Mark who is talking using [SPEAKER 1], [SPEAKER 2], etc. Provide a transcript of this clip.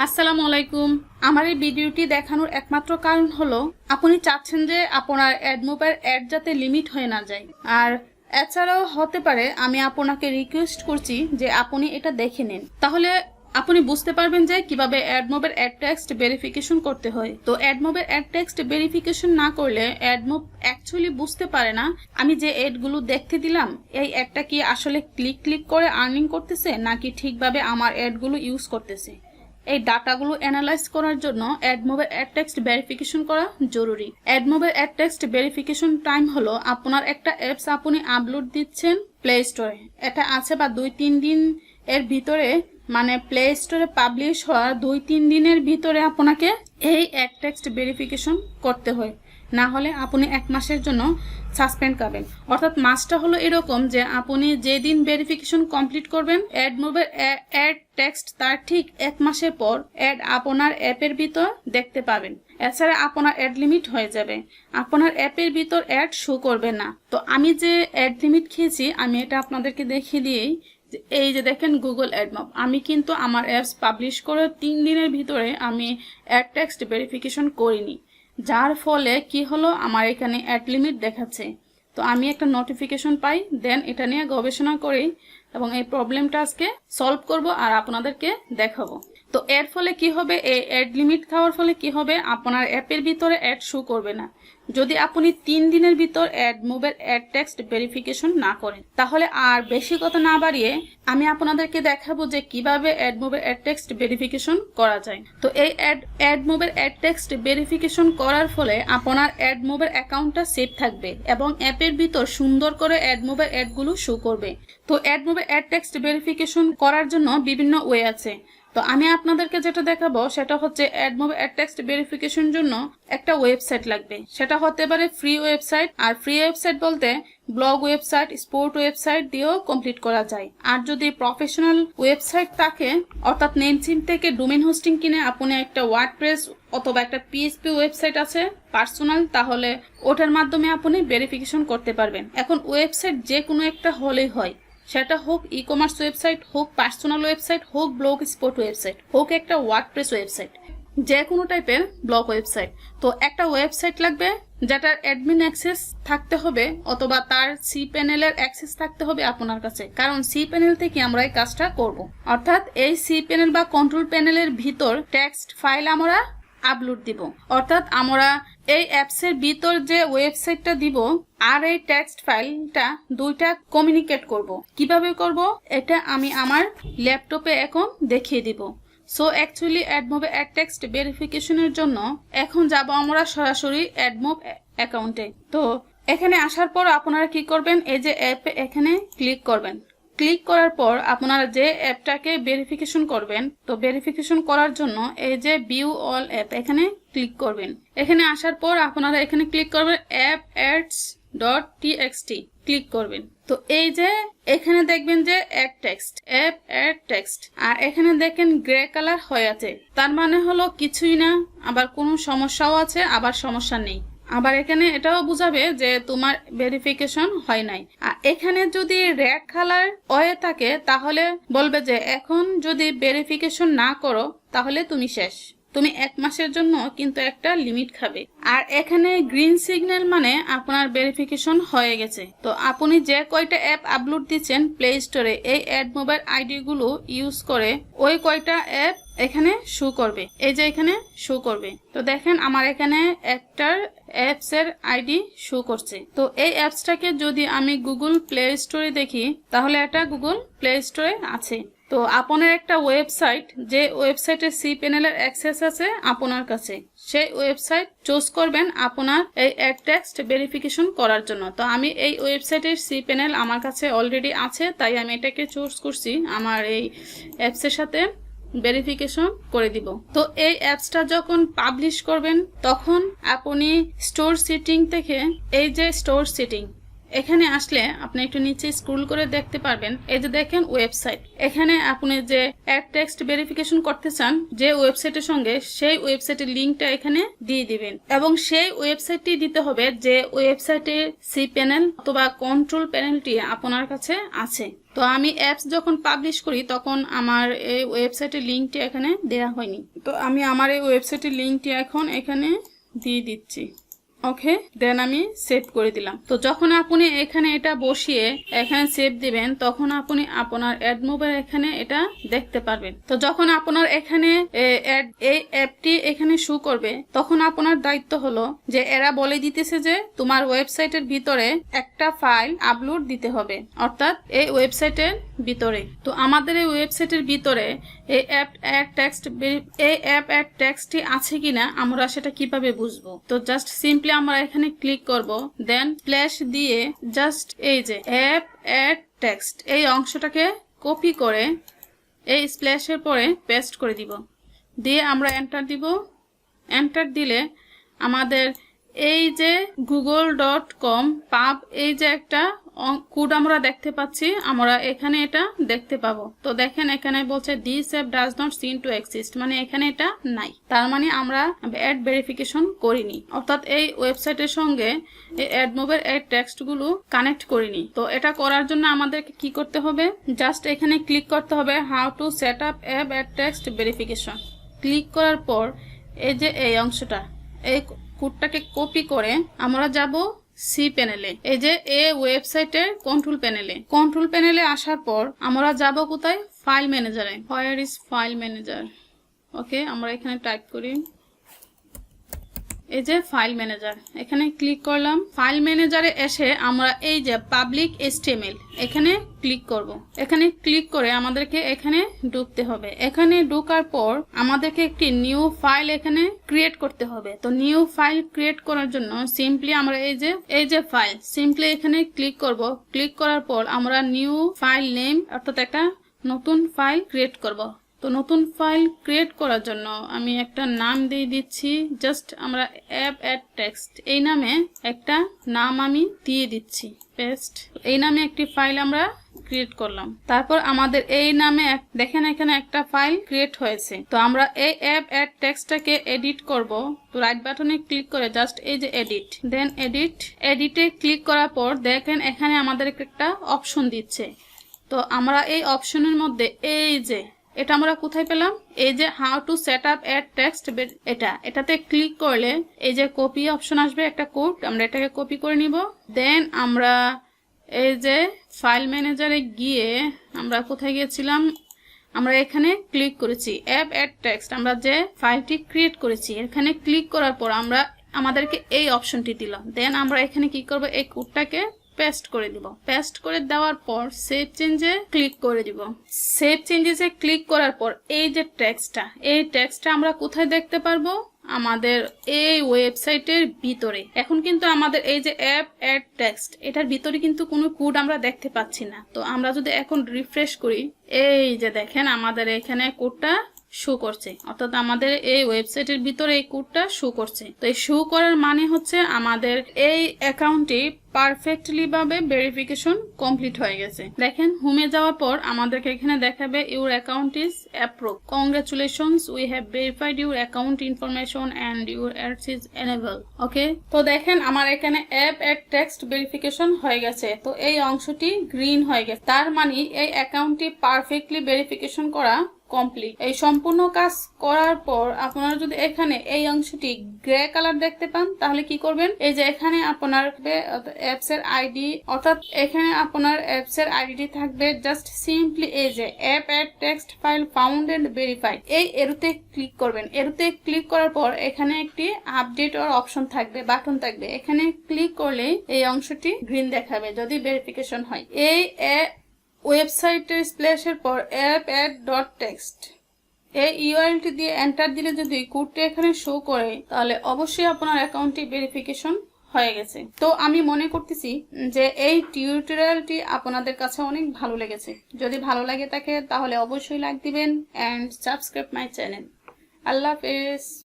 [SPEAKER 1] আসসালামু আলাইকুম। আমার এই ভিডিওটি দেখানোর একমাত্র কারণ হলো আপনি চাচ্ছেন যে আপনার অ্যাডমোবের অ্যাড যাতে লিমিট হয়ে না যায়। আর এছাড়াও হতে পারে আমি আপনাকে রিকোয়েস্ট করছি যে আপনি এটা দেখে নিন, তাহলে আপনি বুঝতে পারবেন যে কিভাবে অ্যাডমোবের অ্যাড টেক্সট ভেরিফিকেশন করতে হয়। তো অ্যাডমোবের অ্যাড টেক্সট ভেরিফিকেশন না করলে অ্যাডমোব অ্যাকচুয়ালি বুঝতে পারে না আমি যে অ্যাডগুলো দেখতে দিলাম এই অ্যাডটা কি আসলে ক্লিক করে আর্নিং করতেছে নাকি ঠিকভাবে আমার অ্যাডগুলো ইউজ করতেছে। এই ডাটাগুলো অ্যানালাইজ করার জন্য অ্যাডমোবের অ্যাড টেক্সট ভেরিফিকেশন করা জরুরি। অ্যাডমোবের অ্যাড টেক্সট ভেরিফিকেশন টাইম হলো আপনার একটা অ্যাপস আপনি আপলোড দিচ্ছেন প্লে স্টোরে, এটা আছে বা 2-3 দিন এর ভিতরে, মানে প্লে স্টোরে পাবলিশ হওয়ার 2-3 দিনের ভিতরে আপনাকে এই অ্যাড টেক্সট ভেরিফিকেশন করতে হয়, না হলে আপনি 1 মাসের জন্য সাসপেন্ড পাবেন। অর্থাৎ মাসটা হলো এরকম যে আপনি যেদিন ভেরিফিকেশন কমপ্লিট করবেন অ্যাডমোবের অ্যাড টেক্সট তার ঠিক 1 মাসের পর অ্যাড আপনার অ্যাপের ভিতর দেখতে পাবেন। এছাড়া আপনার অ্যাড লিমিট হয়ে যাবে, আপনার অ্যাপের ভিতর অ্যাড শো করবে না। তো আমি যে অ্যাড লিমিট খেয়েছি আমি এটা আপনাদেরকে দেখিয়ে দিয়েই, এই যে দেখেন গুগল অ্যাডমব, আমি কিন্তু আমার অ্যাপস পাবলিশ করে 3 দিনের ভিতরে আমি অ্যাড টেক্সট ভেরিফিকেশন করিনি, যার ফলে কি হলো আমার এখানে অ্যাড লিমিট দেখাচ্ছে। তো আমি একটা নোটিফিকেশন পাই, দেন এটা নিয়ে গবেষণা করি এবং এই প্রবলেমটা আজকে সলভ করব আর আপনাদেরকে দেখাবো। তো এর ফলে কি হবে, এই অ্যাড লিমিট খাওয়ার ফলে কি হবে, আপনার অ্যাপের ভিতরে অ্যাড শো করবে না যদি আপনি 3 দিনের ভিতর অ্যাডমোবের অ্যাড টেক্সট ভেরিফিকেশন না করেন। তাহলে আর বেশি কথা না বাড়িয়ে আমি আপনাদেরকে দেখাবো যে কিভাবে অ্যাডমোবের অ্যাড টেক্সট ভেরিফিকেশন করা যায়। তো এই অ্যাডমোবের অ্যাড টেক্সট ভেরিফিকেশন করার ফলে আপনার অ্যাডমোবের অ্যাকাউন্টটা সেভ থাকবে এবং অ্যাপের ভিতর সুন্দর করে অ্যাডমোবের অ্যাডগুলো শো করবে। তো অ্যাডমোবের অ্যাড টেক্সট ভেরিফিকেশন করার জন্য বিভিন্ন ওয়ে আছে। তো আমি আপনাদেরকে যেটা দেখাবো সেটা হচ্ছে অ্যাডমোবের অ্যাড টেক্সট ভেরিফিকেশন জন্য একটা ওয়েবসাইট লাগবে। সেটা হতে পারে ফ্রি ওয়েবসাইট, আর ফ্রি ওয়েবসাইট বলতে ব্লগ ওয়েবসাইট, স্পোর্ট ওয়েবসাইট দিয়েও কমপ্লিট করা যায়। আর যদি প্রফেশনাল ওয়েবসাইট থাকে, অর্থাৎ নেমসিম থেকে ডোমেইন হোস্টিং কিনে আপনি একটা ওয়ার্ডপ্রেস অথবা একটা পিএইচপি ওয়েবসাইট আছে পার্সোনাল, তাহলে ওটার মাধ্যমে আপনি ভেরিফিকেশন করতে পারবেন। এখন ওয়েবসাইট যে কোনো একটা হলেই হয়, সেটা হোক ই কমার্স ওয়েবসাইট, হোক পার্সোনাল ওয়েবসাইট, হোক ব্লগ স্পট ওয়েবসাইট, হোক একটা ওয়ার্ডপ্রেস ওয়েবসাইট, যে কোনো টাইপের ব্লগ ওয়েবসাইট। তো একটা ওয়েবসাইট লাগবে যেটার অ্যাডমিন অ্যাক্সেস থাকতে হবে অথবা তার সি প্যানেলের অ্যাক্সেস থাকতে হবে আপনার কাছে, কারণ সি প্যানেল থেকে আমরা এই কাজটা করব। অর্থাৎ এই সি প্যানেল বা কন্ট্রোল প্যানেলের ভিতর টেক্সট ফাইল আমরা আপলোড দিব। অর্থাৎ আমরা এই অ্যাপসের ভিতর যে ওয়েবসাইটটা দিব আর এই টেক্সট ফাইলটা দুইটা কমিউনিকেট করব। কিভাবে করব এটা আমি আমার ল্যাপটপে এখন দেখিয়ে দিব। সো অ্যাকচুয়ালি অ্যাডমোব অ্যাড টেক্সট ভেরিফিকেশনের জন্য এখন যাব আমরা সরাসরি অ্যাডমোব অ্যাকাউন্টে। তো এখানে আসার পর আপনারা কি করবেন, এই যে অ্যাপে এখানে ক্লিক করবেন। ক্লিক করার পর আপনারা যে অ্যাপটাকে ভেরিফিকেশন করবেন, তো ভেরিফিকেশন করার জন্য এই যে ভিউ অল অ্যাপ এখানে ক্লিক করবেন। এখানে আসার পর আপনারা এখানে ক্লিক করবেন AdMob ক্লিক করবেন। তো এই যে এখানে দেখবেন যে অ্যাড টেক্সট আর এখানে দেখেন গ্রে কালার হয়ে আছে, তার মানে হলো কিছুই না, আবার কোনো সমস্যাও আছে আবার সমস্যা নেই, আবার এখানে এটাও বুঝাবে যে তোমার ভেরিফিকেশন হয় নাই। আর এখানে যদি রেড কালার হয়ে থাকে তাহলে বলবে যে এখন যদি ভেরিফিকেশন না করো তাহলে তুমি শেষ, তুমি 1 মাসের জন্য কিন্তু একটা লিমিট খাবে। আর এখানে গ্রিন সিগন্যাল মানে আপনার ভেরিফিকেশন হয়ে গেছে। তো আপনি যে কয়টা অ্যাপ আপলোড দিচ্ছেন প্লে স্টোরে এই অ্যাডমোবের আইডি গুলো ইউজ করে ওই কয়টা অ্যাপ এখানে শো করবে, এই যে এখানে শো করবে। তো দেখেন আমার এখানে একটার অ্যাপস এর আইডি শো করছে। তো এই অ্যাপসটাকে যদি আমি গুগল প্লে স্টোরে দেখি তাহলে এটা গুগল প্লে স্টোরে আছে। তো আপনার একটা ওয়েবসাইট, যে ওয়েবসাইটের সি প্যানেলের অ্যাক্সেস আছে আপনার কাছে, সেই ওয়েবসাইট চুজ করবেন আপনার এই অ্যাড টেক্সট ভেরিফিকেশন করার জন্য। তো আমি এই ওয়েবসাইটের সি প্যানেল আমার কাছে অলরেডি আছে, তাই আমি এটাকে চুজ করছি আমার এই অ্যাপসের সাথে ভেরিফিকেশন করে দিব। তো এই অ্যাপসটা যখন পাবলিশ করবেন তখন আপনি স্টোর সেটিং থেকে এই যে স্টোর সেটিং এখানে আসলে আপনি একটু নিচে স্ক্রল করে দেখতে পারবেন, এই যে দেখেন ওয়েবসাইট, এখানে আপনি যে অ্যাড টেক্সট ভেরিফিকেশন করতে চান যে ওয়েবসাইটের সঙ্গে, সেই ওয়েবসাইটের লিংকটা এখানে দিয়ে দিবেন এবং সেই ওয়েবসাইটটি দিতে হবে যে ওয়েবসাইটের সি প্যানেল অথবা কন্ট্রোল প্যানেলটি আপনার কাছে আছে। তো আমি অ্যাপস যখন পাবলিশ করি তখন আমার এই ওয়েবসাইটের লিঙ্কটি এখানে দেওয়া হয়নি, তো আমি আমার এই ওয়েবসাইটের লিঙ্কটি এখন এখানে দিয়ে দিচ্ছি। ওকে, দেন আমি সেভ করে দিলাম। তো যখন আপনি এখানে এটা বসিয়ে এখানে সেভ দিবেন তখন আপনি আপনার অ্যাডমোবের এখানে এটা দেখতে পারবেন। তো যখন আপনার এখানে এই অ্যাপটি এখানে শো করবে তখন আপনার দায়িত্ব হলো যে এরা বলে দিতেছে যে তোমার ওয়েবসাইটের ভিতরে একটা ফাইল আপলোড দিতে হবে, অর্থাৎ এই ওয়েবসাইটের ভিতরে। তো আমাদের এই ওয়েবসাইটের ভিতরে এই অ্যাপ অ্যাড টেক্সটটি আছে কিনা আমরা সেটা কিভাবে বুঝবো? তো জাস্ট সিম্পলি আমরা এখানে ক্লিক করব, দেন স্ল্যাশ দিয়ে জাস্ট এই যে অ্যাপ অ্যাড টেক্সট এই অংশটাকে কপি করে এই স্ল্যাশের পরে পেস্ট করে দিব, দিয়ে আমরা এন্টার দিব। এন্টার দিলে আমাদের এই যে google.com পাব এই যে একটা কোড আমরা দেখতে পাচ্ছি, আমরা এখানে এটা দেখতে পাবো। তো দেখেন এখানে বলছে this app does not seem to exist, মানে এখানে এটা নাই, তার মানে আমরা অ্যাড ভেরিফিকেশন করিনি, অর্থাৎ এই ওয়েবসাইটের সঙ্গে এই অ্যাডমোবের অ্যাড টেক্সটগুলো কানেক্ট করিনি। তো এটা করার জন্য আমাদেরকে কি করতে হবে? জাস্ট এখানে ক্লিক করতে হবে how to set up app add text verification. Click করার পর এই যে এই অংশটা এই কোডটাকে কপি করে আমরা যাব সি প্যানেলে, এই যে ওয়েবসাইটের কন্ট্রোল প্যানেলে আসার পর আমরা যাব কোথায়? ফাইল ম্যানেজারে। Where is file manager? Okay, আমরা এখানে টাইপ করি এই যে ফাইল ম্যানেজার, এখানে ক্লিক করলাম। ফাইল ম্যানেজারে এসে আমরা এই যে পাবলিক HTML এখানে ক্লিক করব। এখানে ক্লিক করে আমাদেরকে এখানে ঢুকতে হবে। এখানে ঢোকার পর আমাদেরকে একটি নিউ ফাইল এখানে ক্রিয়েট করতে হবে। তো নিউ ফাইল ক্রিয়েট করার জন্য সিম্পলি আমরা এই যে ফাইল সিম্পলি এখানে ক্লিক করব। ক্লিক করার পর আমরা নিউ ফাইল নেম অর্থাৎ একটা নতুন ফাইল ক্রিয়েট করব। তো নতুন ফাইল ক্রিয়েট করার জন্য আমি একটা নাম দিয়ে দিচ্ছি, জাস্ট আমরা অ্যাপ অ্যাড টেক্সট এই নামে একটা নাম আমি দিয়ে দিচ্ছি, পেস্ট। এই নামে একটি ফাইল আমরা ক্রিয়েট করলাম। তারপর আমাদের এই নামে দেখেন এখানে একটা ফাইল ক্রিয়েট হয়েছে। তো আমরা এই অ্যাপ অ্যাড টেক্সটটাকে এডিট করব। তো রাইট বাটনে ক্লিক করে জাস্ট এই যে এডিট, দেন এডিটে ক্লিক করার পর দেখেন এখানে আমাদের একটা অপশন দিচ্ছে। তো আমরা এই অপশনের মধ্যে এই যে এটা আমরা কোথায় পেলাম? এই যে how to set up add text, এটাতে ক্লিক করলে এই যে কপি অপশন আসবে, একটা কোড, আমরা এটাকে কপি করে নিব। দেন আমরা এই যে ফাইল ম্যানেজারে গিয়ে আমরা কোথায় গিয়েছিলাম? আমরা এখানে ক্লিক করেছি অ্যাপ অ্যাড টেক্সট, আমরা যে ফাইলটি ক্রিয়েট করেছি এখানে ক্লিক করার পর আমাদেরকে এই অপশনটি দিল। দেন আমরা এখানে কি করব? এই কোডটাকে পেস্ট করে দিব। পেস্ট করে দেওয়ার পর সেভ চেঞ্জে ক্লিক করে দিব। সেভ চেঞ্জেসে ক্লিক করার পর এই যে টেক্সটটা আমরা কোথায় দেখতে পারবো? আমাদের এই ওয়েবসাইটের ভিতরে। এখন কিন্তু আমাদের এই যে অ্যাপ অ্যাড টেক্সট এটার ভিতরে কিন্তু কোনো কোড আমরা দেখতে পাচ্ছি না। তো আমরা যদি এখন রিফ্রেশ করি, এই যে দেখেন আমাদের এখানে কোডটা শো করছে, অর্থাৎ আমাদের এই ওয়েবসাইটের ভিতরে এই কোডটা শো করছে। তো এই শো করার মানে হচ্ছে আমাদের এই অ্যাকাউন্টটি পারফেক্টলি ভাবে ভেরিফিকেশন কমপ্লিট হয়ে গেছে। দেখেন হোমে যাওয়ার পর আমাদেরকে এখানে দেখাবে your account is approve, congratulations, we have verified your account information and your ads is enable. Okay, তো দেখেন আমার এখানে অ্যাপ অ্যাড টেক্সট ভেরিফিকেশন হয়ে গেছে। তো এই অংশটি গ্রিন হয়ে গেছে, তার মানে এই অ্যাকাউন্টটি পারফেক্টলি ভেরিফিকেশন করা কমপ্লিট। এই সম্পূর্ণ কাজ করার পর আপনারা যদি এখানে এই অংশটি গ্রে কালার দেখতে পান তাহলে কি করবেন? এই যে এখানে আপনার অ্যাপস এর আইডি, অর্থাৎ এখানে আপনার অ্যাপস এর আইডি থাকবে, জাস্ট সিম্পলি এই যে app add text file found and verified এই এরোতে ক্লিক করবেন। এরোতে ক্লিক করার পর এখানে একটি আপডেট অর অপশন থাকবে, বাটন থাকবে, এখানে ক্লিক করলে এই অংশটি গ্রিন দেখাবে যদি ভেরিফিকেশন হয়। এই ওয়েবসাইটের স্প্ল্যাশের পর app-add.txt এই ইউআরএলটি দিয়ে এন্টার দিলে যদি কোডটি এখানে শো করে তাহলে অবশ্যই আপনার অ্যাকাউন্টটি ভেরিফিকেশন হয়ে গেছে। তো আমি মনে করতেছি যে এই টিউটোরিয়ালটি আপনাদের কাছে অনেক ভালো লেগেছে। যদি ভালো লাগে থাকে তাহলে অবশ্যই লাইক দিবেন এন্ড সাবস্ক্রাইব মাই চ্যানেল। আল্লাহ হাফেজ।